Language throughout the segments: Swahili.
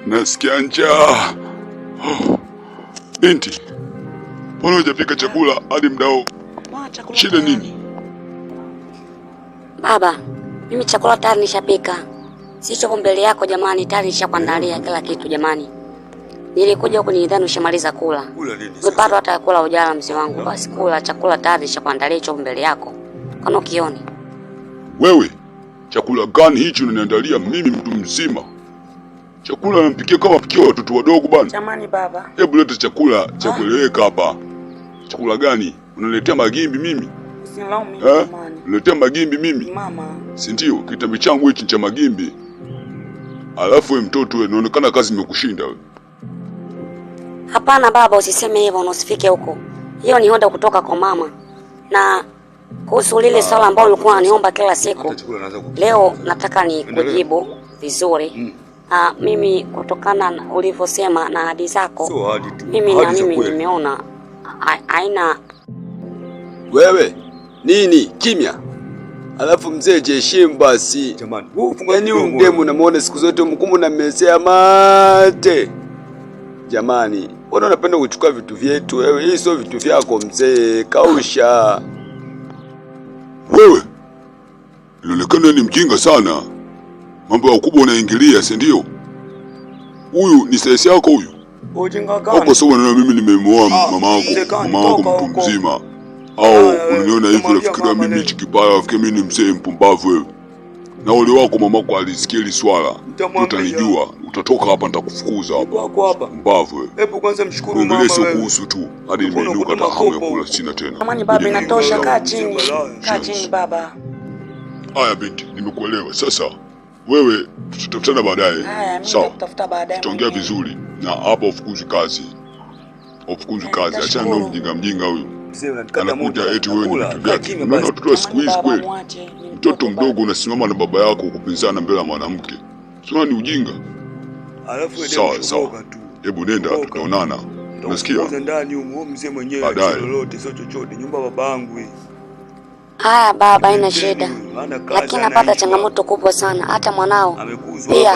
Nasikia njaa. Binti, mbona hujapika chakula hadi mdao? Shida nini? Baba, mimi chakula tayari nishapika. Sicho mbele yako jamani, tayari nishakuandalia kila kitu jamani. Nilikuja huko nilidhani ushamaliza kula. Kula nini? Bado hata kula ujala mzee wangu. Basi kula chakula tayari nishakuandalia hicho mbele yako. Kana ukioni. Wewe, chakula gani hicho unaniandalia mimi mtu mzima? Chakula nampikia kama pikia watoto wadogo bana. Jamani baba. Hebu leta chakula cha kueleweka hapa. Chakula gani? Unaletea magimbi mimi? Usinilaumu mimi jamani. Unaletea magimbi mimi? Mama. Si ndio? Kitambi changu hichi cha magimbi. Alafu wewe mtoto wewe unaonekana kazi imekushinda wewe. Hapana baba, usiseme hivyo, usifike huko. Hiyo ni honda kutoka kwa mama. Na kuhusu lile swala ambalo ulikuwa unaniomba kila siku, leo nataka ni kujibu vizuri. Mimi kutokana na ulivyosema na ahadi zako, mimi nimeona haina. Wewe nini kimya? Alafu mzee jeshim basi. Jamani, yaani mdemu namuona siku zote mkumu na mmesea mate. Jamani, mbona unapenda kuchukua vitu vyetu wewe? Hii sio vitu vyako mzee, kausha. Wewe, inaonekana ni mjinga sana. Mambo ya ukubwa unaingilia, si ndio? Huyu ni sesi yako huyu? Ujinga gani? Hapo sawa na mimi nimemuoa mama yako mtu mzima. Au unaniona hivi unafikiria mimi ni kibaya, unafikiria mimi ni mzee mpumbavu wewe? Na ole wako mamako alisikia hili swala. Utanijua, utatoka hapa nitakufukuza hapa. Mbavu wewe. Hebu kwanza mshukuru mama wewe. Sio kuhusu tu. Hadi nimeinuka hata hamu ya kula sina tena. Jamani baba, inatosha, kaa chini. Kaa chini baba. Haya binti, nimekuelewa. Sasa wewe tutakutana baadaye. Sawa. Tutafuta baadaye. Tutaongea vizuri. Na hapa ufukuzi kazi. Ufukuzi kazi. Achana na mjinga huyu. Anakuja eti wewe ni vitu vyake. Unaona watoto wa siku hizi kweli? Mtoto mdogo unasimama na baba yako kupinzana mbele ya mwanamke. Sio ni ujinga. Alafu sawa. Hebu nenda tutaonana. Unasikia? Kwanza ndani huko mzee mwenyewe lolote sio chochote, nyumba babangu hii. Haya baba, haina shida. Lakini napata changamoto kubwa sana, hata mwanao. Pia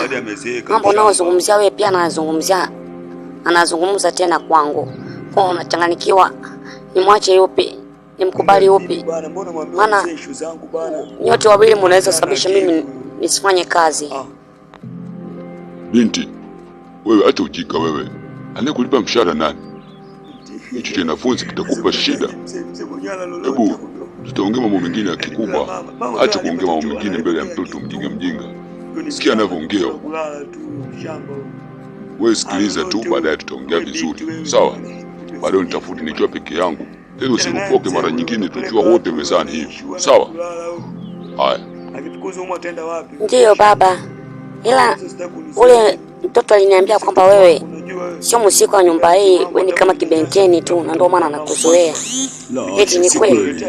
mambo unaozungumzia wewe pia anazungumza tena kwangu. Kwa unachanganikiwa, nimwache yupi? Nimkubali yupi? Maana nyote wawili mnaweza sababisha mimi nisifanye kazi. Binti, wewe acha ujinga wewe. Anayekulipa mshahara nani? Hicho cha wanafunzi kitakupa shida. Hebu tutaongea mambo mengine ya kikubwa. Acha kuongea mambo mengine mbele ya mtoto mjinga. Sikia anavyoongea. Wewe sikiliza tu, baadaye tutaongea vizuri. Sawa? Baadaye nitafuti nikiwa peke yangu. Leo usirupoke mara nyingine tukiwa wote mezani hivi. Sawa? Haya. Ndiyo baba. Ila ule mtoto aliniambia kwamba wewe sio msiko wa nyumba hii, wewe ni kama kibenkeni tu, na ndio maana anakuzoea. Eti ni kweli?